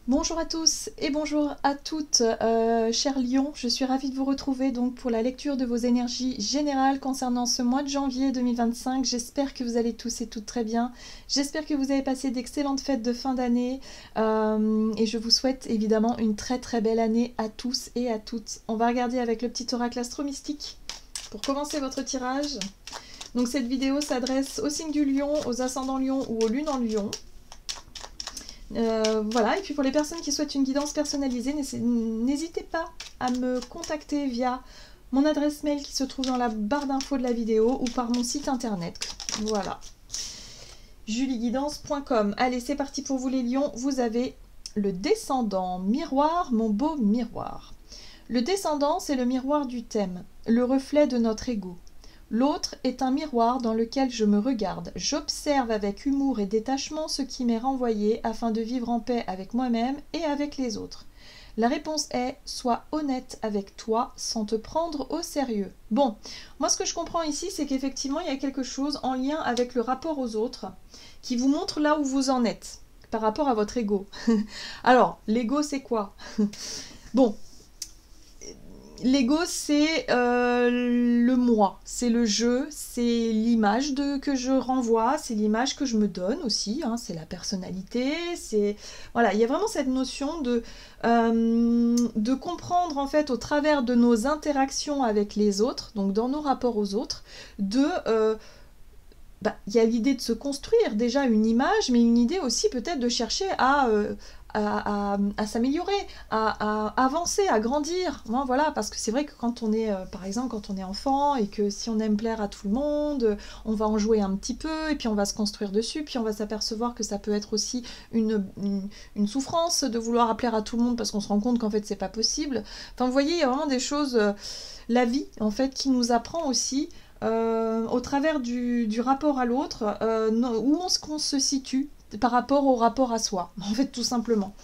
Bonjour à tous et bonjour à toutes, chers lions, je suis ravie de vous retrouver donc pour la lecture de vos énergies générales concernant ce mois de janvier 2025. J'espère que vous allez tous et toutes très bien, j'espère que vous avez passé d'excellentes fêtes de fin d'année et je vous souhaite évidemment une très belle année à tous et à toutes. On va regarder avec le petit oracle astro-mystique pour commencer votre tirage. Donc cette vidéo s'adresse au signe du lion, aux ascendants lion ou aux lunes en lion. Voilà, et puis pour les personnes qui souhaitent une guidance personnalisée, n'hésitez pas à me contacter via mon adresse mail qui se trouve dans la barre d'infos de la vidéo ou par mon site internet. Voilà, julieguidance.com. Allez, c'est parti pour vous les lions, vous avez le descendant, miroir, mon beau miroir. Le descendant, c'est le miroir du thème, le reflet de notre ego. L'autre est un miroir dans lequel je me regarde. J'observe avec humour et détachement ce qui m'est renvoyé afin de vivre en paix avec moi-même et avec les autres. La réponse est « Sois honnête avec toi sans te prendre au sérieux ». Bon, moi ce que je comprends ici, c'est qu'effectivement il y a quelque chose en lien avec le rapport aux autres qui vous montre là où vous en êtes par rapport à votre ego. Alors, l'ego c'est quoi? Bon, l'ego, c'est le moi, c'est le jeu, c'est l'image que je renvoie, c'est l'image que je me donne aussi, hein, c'est la personnalité, c'est... Voilà, il y a vraiment cette notion de comprendre en fait au travers de nos interactions avec les autres, donc dans nos rapports aux autres, il y a l'idée de se construire déjà une image, mais une idée aussi peut-être de chercher à s'améliorer, à avancer, à grandir. Hein, voilà, parce que c'est vrai que quand on est, par exemple, quand on est enfant et que si on aime plaire à tout le monde, on va en jouer un petit peu et puis on va se construire dessus, puis on va s'apercevoir que ça peut être aussi une souffrance de vouloir plaire à tout le monde parce qu'on se rend compte qu'en fait c'est pas possible. Enfin, vous voyez, il y a vraiment des choses, la vie en fait, qui nous apprend aussi au travers du rapport à l'autre, où qu'on se situe par rapport au rapport à soi, en fait tout simplement.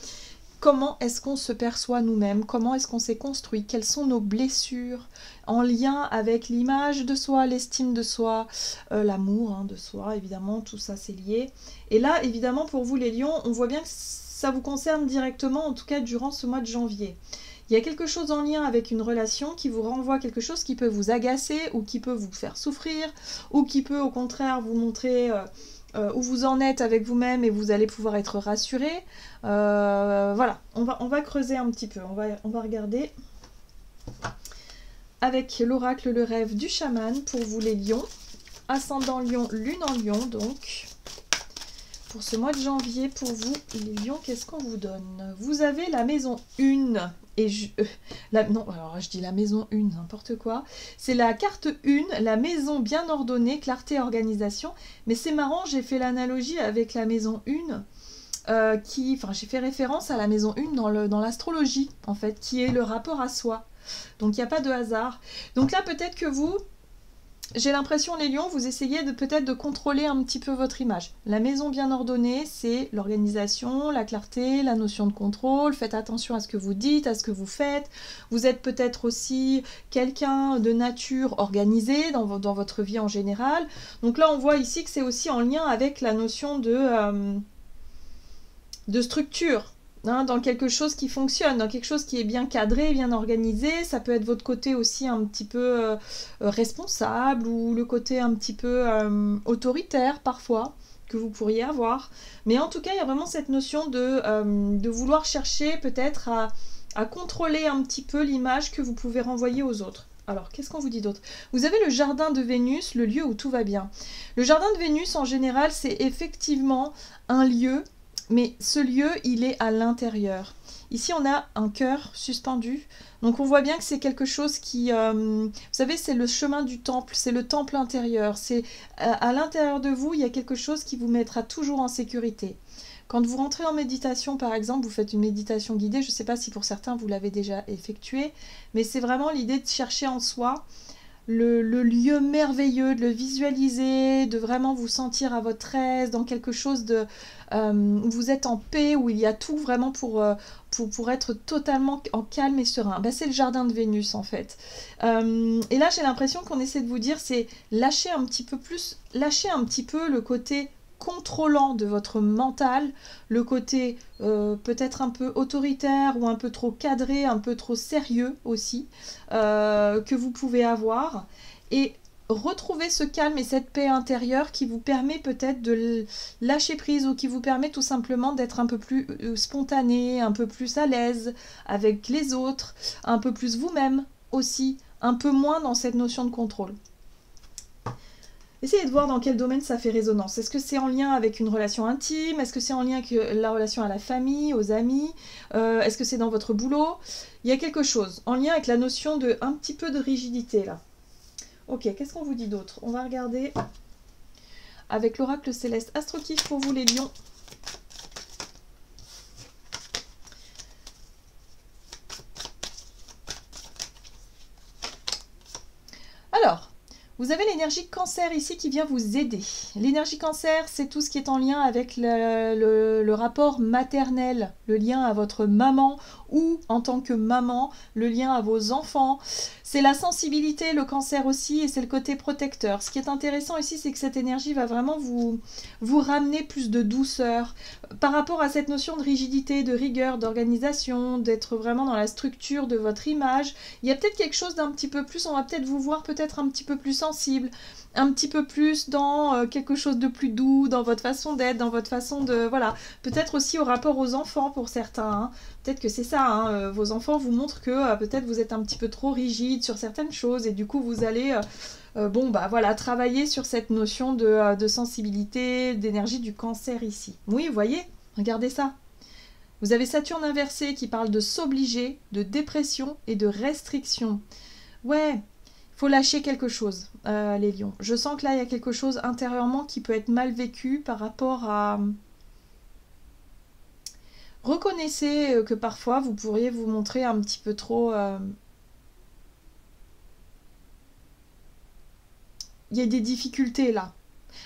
Comment est-ce qu'on se perçoit nous-mêmes? Comment est-ce qu'on s'est construit? Quelles sont nos blessures en lien avec l'image de soi, l'estime de soi, l'amour de soi, évidemment, tout ça c'est lié. Et là, évidemment, pour vous les lions, on voit bien que ça vous concerne directement, en tout cas durant ce mois de janvier. Il y a quelque chose en lien avec une relation qui vous renvoie quelque chose qui peut vous agacer ou qui peut vous faire souffrir ou qui peut au contraire vous montrer où vous en êtes avec vous-même et vous allez pouvoir être rassuré. Voilà, on va creuser un petit peu, on va regarder avec l'oracle le rêve du chaman pour vous les lions, ascendant lion, lune en lion donc. Pour ce mois de janvier, pour vous, les lions, qu'est-ce qu'on vous donne? Vous avez la maison 1. Non, alors je dis la maison 1, n'importe quoi. C'est la carte 1, la maison bien ordonnée, clarté, organisation. Mais c'est marrant, j'ai fait l'analogie avec la maison 1, j'ai fait référence à la maison 1 dans l'astrologie, en fait, qui est le rapport à soi. Donc il n'y a pas de hasard. Donc là, peut-être que vous... J'ai l'impression, les lions, vous essayez peut-être de contrôler un petit peu votre image. La maison bien ordonnée, c'est l'organisation, la clarté, la notion de contrôle. Faites attention à ce que vous dites, à ce que vous faites. Vous êtes peut-être aussi quelqu'un de nature organisée dans votre vie en général. Donc là, on voit ici que c'est aussi en lien avec la notion de structure. Dans quelque chose qui fonctionne, dans quelque chose qui est bien cadré, bien organisé. Ça peut être votre côté aussi un petit peu responsable ou le côté un petit peu autoritaire parfois que vous pourriez avoir. Mais en tout cas, il y a vraiment cette notion de vouloir chercher peut-être à contrôler un petit peu l'image que vous pouvez renvoyer aux autres. Alors, qu'est-ce qu'on vous dit d'autre? Vous avez le jardin de Vénus, le lieu où tout va bien. Le jardin de Vénus, en général, c'est effectivement un lieu, mais ce lieu, il est à l'intérieur. Ici, on a un cœur suspendu. Donc, on voit bien que c'est quelque chose qui... vous savez, c'est le chemin du temple, c'est le temple intérieur. C'est à l'intérieur de vous, il y a quelque chose qui vous mettra toujours en sécurité. Quand vous rentrez en méditation, par exemple, vous faites une méditation guidée. Je ne sais pas si pour certains, vous l'avez déjà effectuée, mais c'est vraiment l'idée de chercher en soi le lieu merveilleux, de le visualiser, de vraiment vous sentir à votre aise, dans quelque chose de... où vous êtes en paix, où il y a tout vraiment pour être totalement en calme et serein. C'est le jardin de Vénus en fait. Et là j'ai l'impression qu'on essaie de vous dire, c'est lâcher un petit peu plus, lâcher un petit peu le côté contrôlant de votre mental, le côté peut-être un peu autoritaire ou un peu trop cadré, un peu trop sérieux aussi, que vous pouvez avoir. Et retrouver ce calme et cette paix intérieure qui vous permet peut-être de lâcher prise ou qui vous permet tout simplement d'être un peu plus spontané, un peu plus à l'aise avec les autres, un peu plus vous-même aussi, un peu moins dans cette notion de contrôle. Essayez de voir dans quel domaine ça fait résonance. Est-ce que c'est en lien avec une relation intime? Est-ce que c'est en lien avec la relation à la famille, aux amis? Est-ce que c'est dans votre boulot? Il y a quelque chose en lien avec la notion de un petit peu de rigidité là. Ok, qu'est-ce qu'on vous dit d'autre? On va regarder avec l'oracle céleste Astro-Kiff pour vous les lions. Alors, vous avez l'énergie cancer ici qui vient vous aider. L'énergie cancer, c'est tout ce qui est en lien avec le rapport maternel, le lien à votre maman ou en tant que maman, le lien à vos enfants. C'est la sensibilité, le cancer aussi, et c'est le côté protecteur. Ce qui est intéressant ici, c'est que cette énergie va vraiment vous ramener plus de douceur par rapport à cette notion de rigidité, de rigueur, d'organisation, d'être vraiment dans la structure de votre image. Il y a peut-être quelque chose d'un petit peu plus, on va peut-être vous voir peut-être un petit peu plus sensible, un petit peu plus dans quelque chose de plus doux, dans votre façon d'être, dans votre façon de... Voilà, peut-être aussi au rapport aux enfants pour certains. Hein. Peut-être que c'est ça, hein, vos enfants vous montrent que peut-être vous êtes un petit peu trop rigide sur certaines choses et du coup vous allez... bon, bah voilà, travailler sur cette notion de sensibilité, d'énergie du cancer ici. Oui, vous voyez, regardez ça. Vous avez Saturne inversé qui parle de s'obliger, de dépression et de restriction. Ouais, faut lâcher quelque chose, les lions. Je sens que là, il y a quelque chose intérieurement qui peut être mal vécu par rapport à... Reconnaissez que parfois, vous pourriez vous montrer un petit peu trop... Il y a des difficultés là.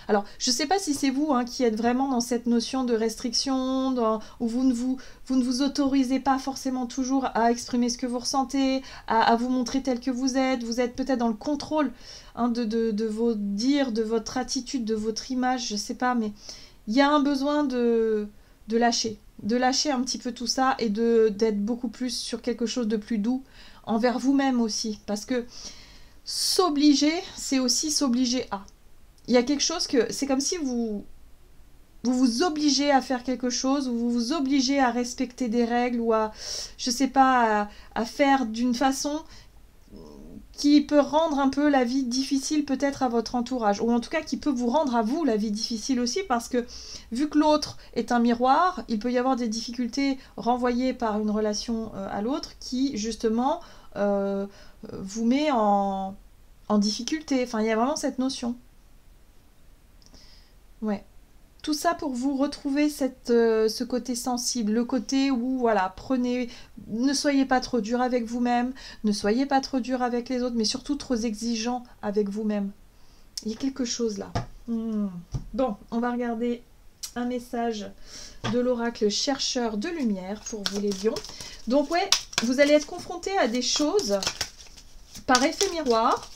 Alors, je ne sais pas si c'est vous hein, qui êtes vraiment dans cette notion de restriction, où vous ne vous autorisez pas forcément toujours à exprimer ce que vous ressentez, à vous montrer tel que vous êtes peut-être dans le contrôle hein, de vos dires, de votre attitude, de votre image, je ne sais pas, mais il y a un besoin de lâcher un petit peu tout ça et d'être beaucoup plus sur quelque chose de plus doux envers vous-même aussi, parce que s'obliger, c'est aussi s'obliger à. Il y a quelque chose que... C'est comme si vous obligez à faire quelque chose, ou vous vous obligez à respecter des règles, ou à, je sais pas, à faire d'une façon qui peut rendre un peu la vie difficile peut-être à votre entourage, ou en tout cas qui peut vous rendre à vous la vie difficile aussi, parce que vu que l'autre est un miroir, il peut y avoir des difficultés renvoyées par une relation à l'autre qui justement vous met en difficulté. Enfin, il y a vraiment cette notion. Ouais. Tout ça pour vous retrouver ce côté sensible, le côté où, voilà, ne soyez pas trop dur avec vous-même, ne soyez pas trop dur avec les autres, mais surtout trop exigeant avec vous-même. Il y a quelque chose là. Bon, on va regarder un message de l'oracle chercheur de lumière pour vous les lions. Donc ouais, vous allez être confrontés à des choses par effet miroir,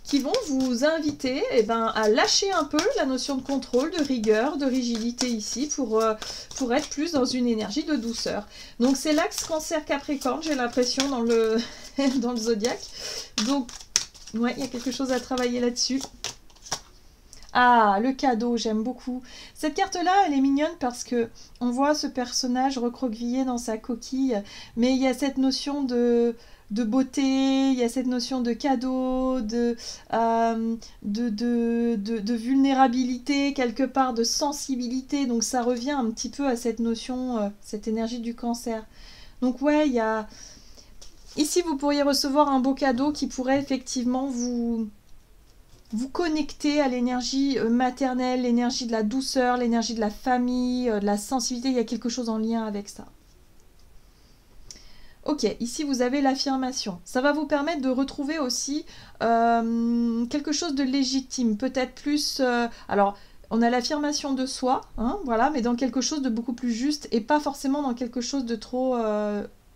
qui vont vous inviter à lâcher un peu la notion de contrôle, de rigueur, de rigidité ici pour être plus dans une énergie de douceur. Donc c'est l'axe Cancer-Capricorne, j'ai l'impression, dans le, dans le zodiaque. Donc, ouais, il y a quelque chose à travailler là-dessus. Ah, le cadeau, j'aime beaucoup. Cette carte-là, elle est mignonne parce que on voit ce personnage recroquevillé dans sa coquille, mais il y a cette notion de beauté, il y a cette notion de cadeau, de vulnérabilité, quelque part de sensibilité. Donc ça revient un petit peu à cette notion, cette énergie du cancer. Donc ouais, il y a... Ici, vous pourriez recevoir un beau cadeau qui pourrait effectivement vous connecter à l'énergie maternelle, l'énergie de la douceur, l'énergie de la famille, de la sensibilité. Il y a quelque chose en lien avec ça. Ok, ici vous avez l'affirmation. Ça va vous permettre de retrouver aussi quelque chose de légitime, peut-être plus... alors, on a l'affirmation de soi, hein, voilà, mais dans quelque chose de beaucoup plus juste et pas forcément dans quelque chose de trop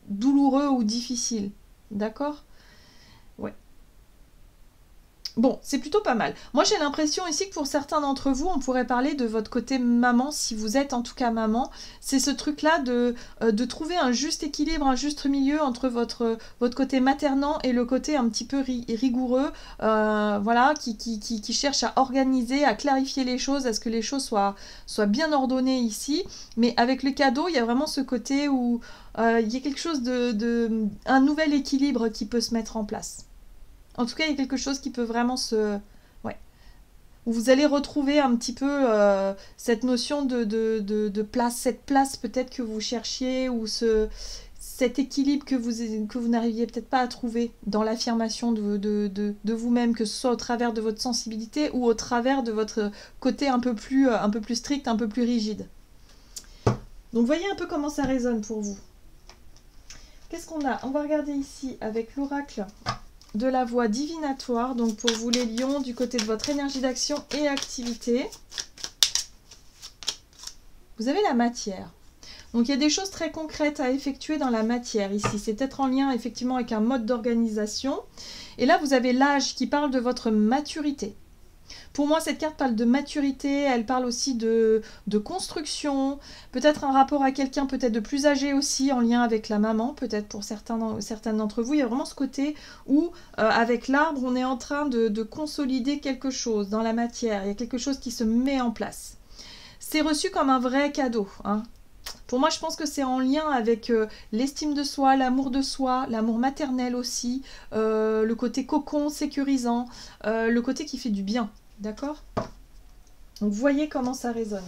douloureux ou difficile. D'accord ? Ouais. Bon, c'est plutôt pas mal. Moi, j'ai l'impression ici que pour certains d'entre vous, on pourrait parler de votre côté maman, si vous êtes en tout cas maman. C'est ce truc-là de trouver un juste équilibre, un juste milieu entre votre côté maternant et le côté un petit peu rigoureux, voilà, qui cherche à organiser, à clarifier les choses, à ce que les choses soient bien ordonnées ici. Mais avec le cadeau, il y a vraiment ce côté où il y a quelque chose un nouvel équilibre qui peut se mettre en place. En tout cas, il y a quelque chose qui peut vraiment ouais. Où vous allez retrouver un petit peu cette notion de place, cette place peut-être que vous cherchiez, ou cet équilibre que vous n'arriviez peut-être pas à trouver dans l'affirmation de vous-même, que ce soit au travers de votre sensibilité ou au travers de votre côté un peu plus strict, un peu plus rigide. Donc voyez un peu comment ça résonne pour vous. Qu'est-ce qu'on a? On va regarder ici avec l'oracle de la voie divinatoire, donc pour vous les lions, du côté de votre énergie d'action et activité. Vous avez la matière. Donc il y a des choses très concrètes à effectuer dans la matière ici. C'est peut-être en lien effectivement avec un mode d'organisation. Et là vous avez l'âge qui parle de votre maturité. Pour moi, cette carte parle de maturité, elle parle aussi de construction, peut-être un rapport à quelqu'un peut-être de plus âgé aussi, en lien avec la maman, peut-être pour certaines d'entre vous. Il y a vraiment ce côté où, avec l'arbre, on est en train de consolider quelque chose dans la matière. Il y a quelque chose qui se met en place. C'est reçu comme un vrai cadeau, hein. Pour moi, je pense que c'est en lien avec l'estime de soi, l'amour maternel aussi, le côté cocon sécurisant, le côté qui fait du bien. D'accord? Donc, voyez comment ça résonne.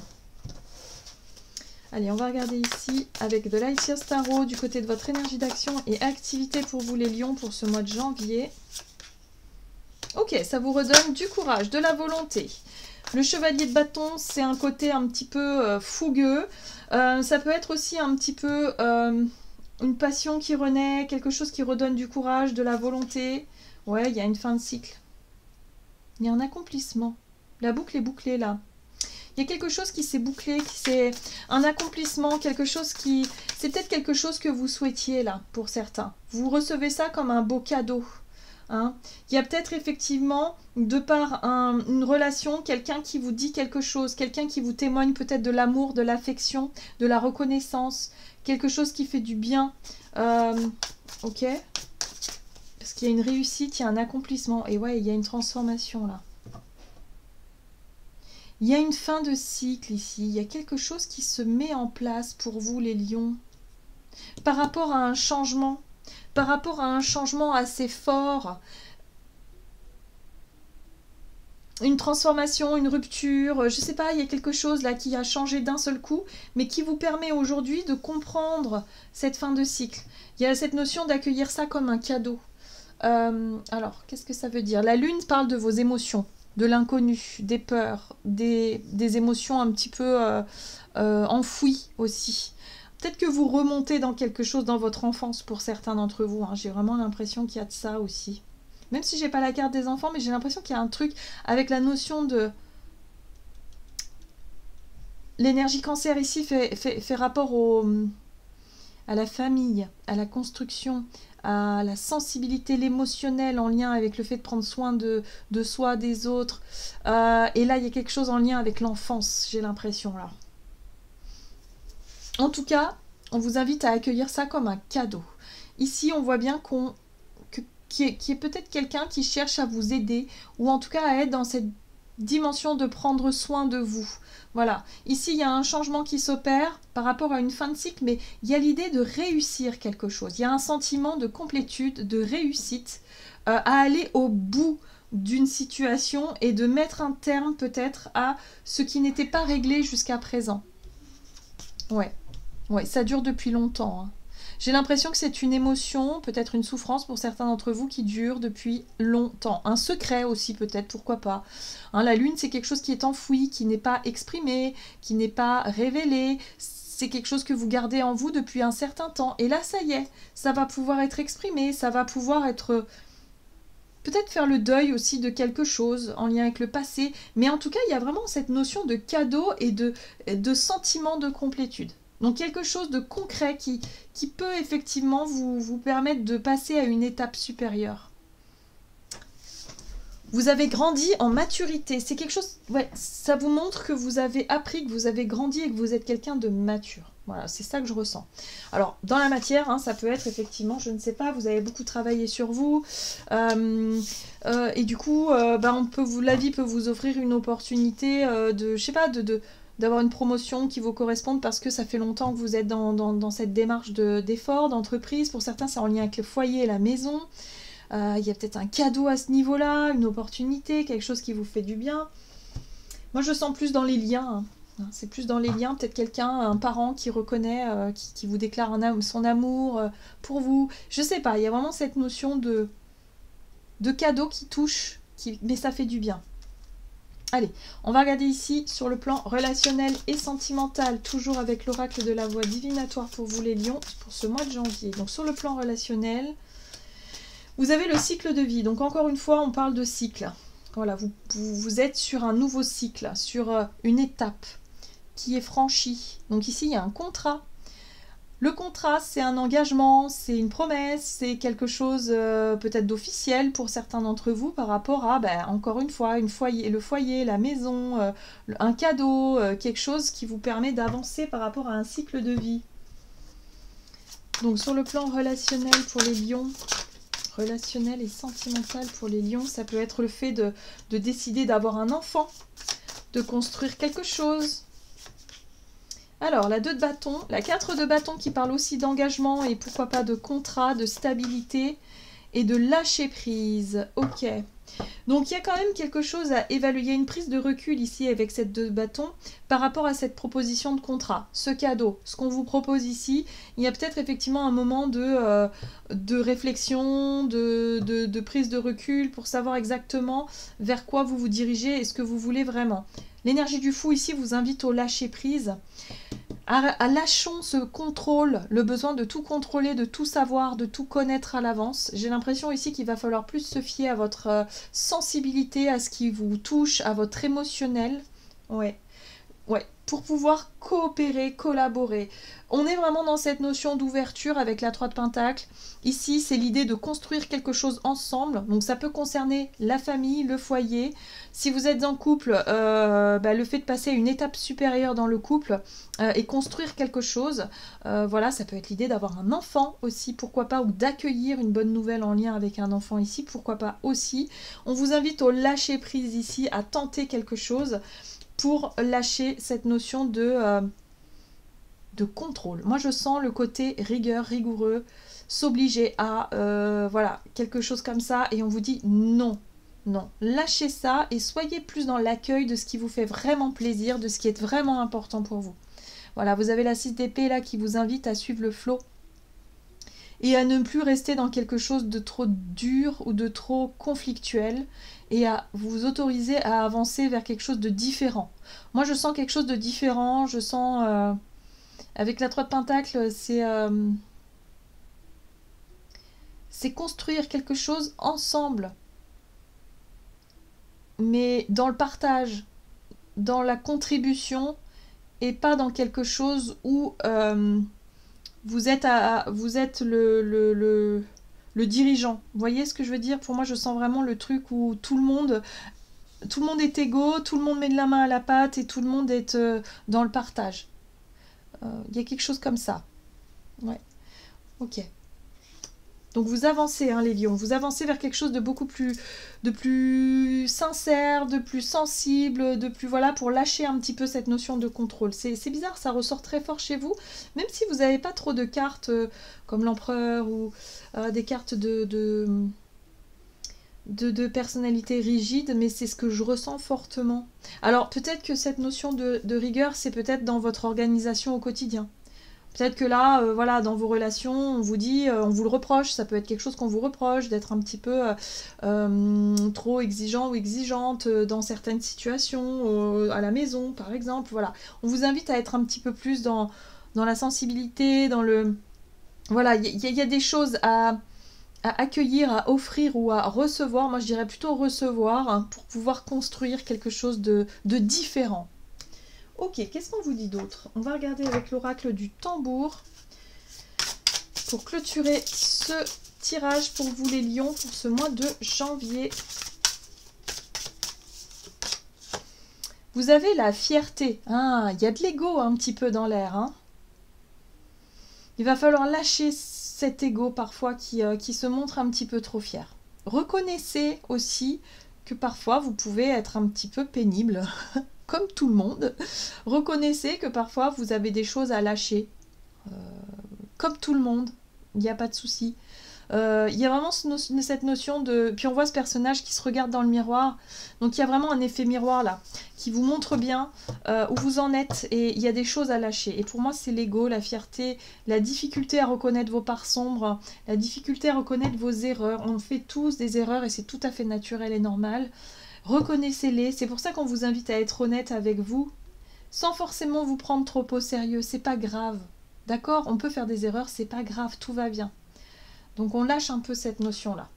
Allez, on va regarder ici avec de l'Aïtios Tarot du côté de votre énergie d'action et activité pour vous les lions pour ce mois de janvier. Ok, ça vous redonne du courage, de la volonté. Le chevalier de bâton, c'est un côté un petit peu fougueux. Ça peut être aussi un petit peu une passion qui renaît, quelque chose qui redonne du courage, de la volonté. Ouais, il y a une fin de cycle. Il y a un accomplissement. La boucle est bouclée là. Il y a quelque chose qui s'est bouclé, c'est un accomplissement, quelque chose qui... C'est peut-être quelque chose que vous souhaitiez là, pour certains. Vous recevez ça comme un beau cadeau. Hein. Il y a peut-être effectivement, de par une relation, quelqu'un qui vous dit quelque chose, quelqu'un qui vous témoigne peut-être de l'amour, de l'affection, de la reconnaissance, quelque chose qui fait du bien. Ok. Parce qu'il y a une réussite, il y a un accomplissement. Et ouais, il y a une transformation là. Il y a une fin de cycle ici. Il y a quelque chose qui se met en place pour vous les lions. Par rapport à un changement. Par rapport à un changement assez fort. Une transformation, une rupture, je sais pas, il y a quelque chose là qui a changé d'un seul coup, mais qui vous permet aujourd'hui de comprendre cette fin de cycle. Il y a cette notion d'accueillir ça comme un cadeau. Alors, qu'est-ce que ça veut dire? La lune parle de vos émotions, de l'inconnu, des peurs, des émotions un petit peu enfouies aussi. Peut-être que vous remontez dans quelque chose dans votre enfance pour certains d'entre vous. Hein. J'ai vraiment l'impression qu'il y a de ça aussi. Même si j'ai pas la carte des enfants, mais j'ai l'impression qu'il y a un truc avec la notion de... L'énergie cancer ici fait rapport à la famille, à la construction, à la sensibilité, l'émotionnel en lien avec le fait de prendre soin de soi, des autres. Et là, il y a quelque chose en lien avec l'enfance, j'ai l'impression là. En tout cas, on vous invite à accueillir ça comme un cadeau. Ici, on voit bien qu'il y ait peut-être quelqu'un qui cherche à vous aider, ou en tout cas à être dans cette dimension de prendre soin de vous. Voilà. Ici, il y a un changement qui s'opère par rapport à une fin de cycle, mais il y a l'idée de réussir quelque chose. Il y a un sentiment de complétude, de réussite, à aller au bout d'une situation et de mettre un terme peut-être à ce qui n'était pas réglé jusqu'à présent. Ouais, ça dure depuis longtemps. Hein. J'ai l'impression que c'est une émotion, peut-être une souffrance pour certains d'entre vous qui dure depuis longtemps. Un secret aussi peut-être, pourquoi pas. Hein, la lune, c'est quelque chose qui est enfoui, qui n'est pas exprimé, qui n'est pas révélé. C'est quelque chose que vous gardez en vous depuis un certain temps. Et là, ça y est, ça va pouvoir être exprimé, ça va pouvoir être... Peut-être faire le deuil aussi de quelque chose en lien avec le passé. Mais en tout cas, il y a vraiment cette notion de cadeau et de sentiment de complétude. Donc quelque chose de concret qui peut effectivement vous permettre de passer à une étape supérieure. Vous avez grandi en maturité. C'est quelque chose... Ouais, ça vous montre que vous avez appris, que vous avez grandi et que vous êtes quelqu'un de mature. Voilà, c'est ça que je ressens. Alors, dans la matière, hein, ça peut être effectivement, je ne sais pas, vous avez beaucoup travaillé sur vous. Et du coup, la vie peut vous offrir une opportunité de, je sais pas, d'avoir une promotion qui vous corresponde parce que ça fait longtemps que vous êtes dans cette démarche d'effort, d'entreprise. Pour certains, c'est en lien avec le foyer et la maison. Il y a peut-être un cadeau à ce niveau-là, une opportunité, quelque chose qui vous fait du bien. Moi, je sens plus dans les liens. Hein. C'est plus dans les liens, peut-être quelqu'un, un parent qui reconnaît, qui vous déclare son amour pour vous. Je sais pas, il y a vraiment cette notion de cadeau qui touche, mais ça fait du bien. Allez, on va regarder ici sur le plan relationnel et sentimental, toujours avec l'oracle de la voix divinatoire pour vous les lions, pour ce mois de janvier. Donc sur le plan relationnel, vous avez le cycle de vie. Donc encore une fois, on parle de cycle. Voilà, vous êtes sur un nouveau cycle, sur une étape qui est franchie. Donc ici, il y a un contrat. Le contrat, c'est un engagement, c'est une promesse, c'est quelque chose peut-être d'officiel pour certains d'entre vous par rapport à, encore une fois, le foyer, la maison, un cadeau, quelque chose qui vous permet d'avancer par rapport à un cycle de vie. Donc sur le plan relationnel pour les lions, relationnel et sentimental pour les lions, ça peut être le fait de décider d'avoir un enfant, de construire quelque chose. Alors, la 2 de bâton, la 4 de bâton qui parle aussi d'engagement et pourquoi pas de contrat, de stabilité et de lâcher prise. Ok. Donc, il y a quand même quelque chose à évaluer, une prise de recul ici avec cette 2 de bâton par rapport à cette proposition de contrat, ce cadeau, ce qu'on vous propose ici. Il y a peut-être effectivement un moment de réflexion, de prise de recul pour savoir exactement vers quoi vous vous dirigez et ce que vous voulez vraiment. L'énergie du fou ici vous invite au lâcher prise. Lâchons ce contrôle, le besoin de tout contrôler, de tout savoir, de tout connaître à l'avance. J'ai l'impression ici qu'il va falloir plus se fier à votre sensibilité, à ce qui vous touche, à votre émotionnel. Ouais. Pour pouvoir coopérer, collaborer. On est vraiment dans cette notion d'ouverture avec la 3 de Pentacle. Ici, c'est l'idée de construire quelque chose ensemble. Donc, ça peut concerner la famille, le foyer. Si vous êtes en couple, le fait de passer à une étape supérieure dans le couple et construire quelque chose, voilà, ça peut être l'idée d'avoir un enfant aussi, pourquoi pas, ou d'accueillir une bonne nouvelle en lien avec un enfant ici, pourquoi pas aussi. On vous invite au lâcher prise ici, à tenter quelque chose pour lâcher cette notion de contrôle. Moi, je sens le côté rigueur, rigoureux, s'obliger à, voilà, quelque chose comme ça, et on vous dit non, non. Lâchez ça et soyez plus dans l'accueil de ce qui vous fait vraiment plaisir, de ce qui est vraiment important pour vous. Voilà, vous avez la 6 d'épée là qui vous invite à suivre le flot et à ne plus rester dans quelque chose de trop dur ou de trop conflictuel et à vous autoriser à avancer vers quelque chose de différent. Moi, je sens quelque chose de différent, je sens... avec la 3 de Pentacle, c'est construire quelque chose ensemble, mais dans le partage, dans la contribution, et pas dans quelque chose où vous êtes le dirigeant. Vous voyez ce que je veux dire? Pour moi, je sens vraiment le truc où tout le monde est égaux, tout le monde met de la main à la pâte et tout le monde est dans le partage. Il y a quelque chose comme ça. Ouais. Ok. Donc vous avancez, hein, les lions. Vous avancez vers quelque chose de beaucoup plus sincère, de plus sensible, de plus... Voilà, pour lâcher un petit peu cette notion de contrôle. C'est bizarre, ça ressort très fort chez vous. Même si vous n'avez pas trop de cartes comme l'empereur ou des cartes de personnalité rigide, mais c'est ce que je ressens fortement. Alors peut-être que cette notion de rigueur, c'est peut-être dans votre organisation au quotidien. Peut-être que là, voilà, dans vos relations, on vous dit, on vous le reproche, ça peut être quelque chose qu'on vous reproche, d'être un petit peu trop exigeant ou exigeante dans certaines situations, à la maison par exemple, voilà. On vous invite à être un petit peu plus dans la sensibilité, dans le... Voilà, il y a des choses à accueillir, à offrir ou à recevoir. Moi je dirais plutôt recevoir, hein, pour pouvoir construire quelque chose de différent. Ok, qu'est-ce qu'on vous dit d'autre? On va regarder avec l'oracle du tambour pour clôturer ce tirage pour vous les lions pour ce mois de janvier. Vous avez la fierté. Ah, il y a de l'ego un petit peu dans l'air. Hein. Il va falloir lâcher cet ego parfois qui se montre un petit peu trop fier. Reconnaissez aussi que parfois vous pouvez être un petit peu pénible, comme tout le monde. Reconnaissez que parfois vous avez des choses à lâcher, comme tout le monde, il n'y a pas de souci. Il y a vraiment cette notion de... Puis on voit ce personnage qui se regarde dans le miroir. Donc il y a vraiment un effet miroir là, qui vous montre bien où vous en êtes. Et il y a des choses à lâcher. Et pour moi, c'est l'ego, la fierté, la difficulté à reconnaître vos parts sombres, la difficulté à reconnaître vos erreurs. On fait tous des erreurs et c'est tout à fait naturel et normal. Reconnaissez-les. C'est pour ça qu'on vous invite à être honnête avec vous, sans forcément vous prendre trop au sérieux. C'est pas grave. D'accord? On peut faire des erreurs, c'est pas grave, tout va bien. Donc on lâche un peu cette notion-là.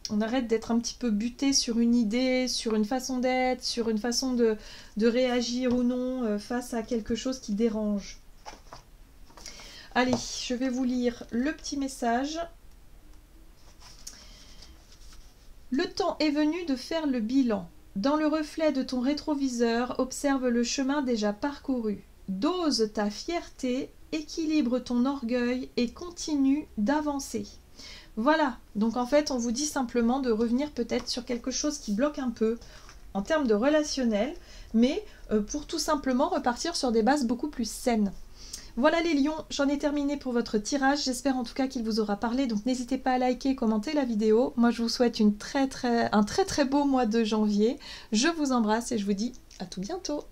On arrête d'être un petit peu buté sur une idée, sur une façon d'être, sur une façon de réagir ou non face à quelque chose qui dérange. Allez, je vais vous lire le petit message. Le temps est venu de faire le bilan. Dans le reflet de ton rétroviseur, observe le chemin déjà parcouru. Dose ta fierté, équilibre ton orgueil et continue d'avancer. Voilà, donc en fait on vous dit simplement de revenir peut-être sur quelque chose qui bloque un peu en termes de relationnel, mais pour tout simplement repartir sur des bases beaucoup plus saines. Voilà les lions, j'en ai terminé pour votre tirage, j'espère en tout cas qu'il vous aura parlé, donc n'hésitez pas à liker et commenter la vidéo. Moi je vous souhaite un très très beau mois de janvier, je vous embrasse et je vous dis à tout bientôt.